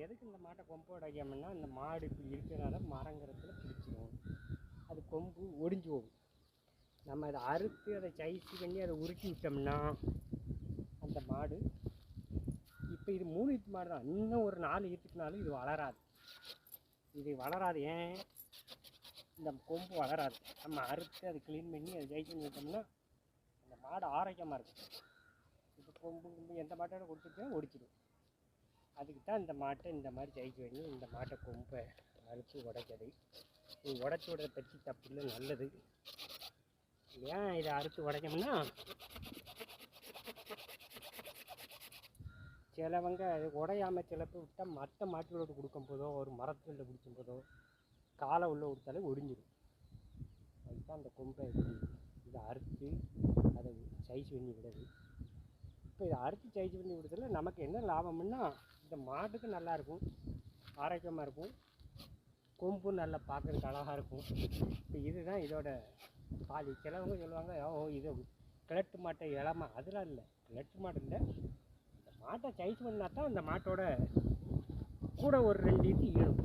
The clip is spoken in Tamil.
எதுக்கு இந்த மாட்டை கொம்பு உடைக்காமன்னா, இந்த மாடு இப்போ இருக்கிறனால மரங்கிறதுல பிடிச்சிடும், அது கொம்பு ஒடிஞ்சு போகும். நம்ம அதை அறுத்து அதை சைஸ் பண்ணி அதை உருக்கி விட்டோம்னா அந்த மாடு, இப்போ இது 3 ஈத்து மாடு தான், இன்னும் ஒரு 4 ஈத்துக்குனாலும் இது வளராது. இது வளராது. ஏன்? இந்த கொம்பு வளராது. நம்ம அறுத்து அதை க்ளீன் பண்ணி அதை சைஸ் பண்ணி விட்டோம்னா அந்த மாடு ஆரோக்கியமாக இருக்கும். இப்போ கொம்பு எந்த மாட்டோட கொடுத்துட்டா ஒடிச்சிடும். அதுக்கு தான் இந்த மாட்டை இந்த மாதிரி சைஸ் பண்ணி இந்த மாட்டை கொம்பை அறுத்து உடைக்கிறது. இது உடச்சி விடுற பற்றி தப்பு இல்லை, நல்லது. ஏன் இதை அறுத்து உடைக்கணும்னா, சிலவங்க உடையாமல் சிலப்பு விட்டால் மற்ற மாட்டுகளோட கொடுக்கும் போதோ ஒரு மரத்துக்கிட்ட பிடிக்கும் போதோ காலை உள்ள கொடுத்தாலே ஒடிஞ்சிடும். அதுதான் அந்த கொம்பை இதை அறுத்து அதை சைஸ் பண்ணி விடுது. இப்போ இதை அறுத்து சைஸ் பண்ணி விடுறதுல நமக்கு என்ன லாபம்னா, இந்த மாட்டுக்கு நல்லாயிருக்கும், ஆரோக்கியமாக இருக்கும், கொம்பு நல்லா பார்க்குறதுக்கு அழகாக இருக்கும். இப்போ இதுதான் இதோட பாதி. சிலவங்க சொல்லுவாங்க, ஓ இது கிழட்டு மாட்டை இளமா, அதெல்லாம் இல்லை. கிழட்டு மாட்டு இல்லை, இந்த மாட்டை சைஸ் பண்ணால் தான் அந்த மாட்டோட கூட ஒரு 2 ஈத்து ஈடும்.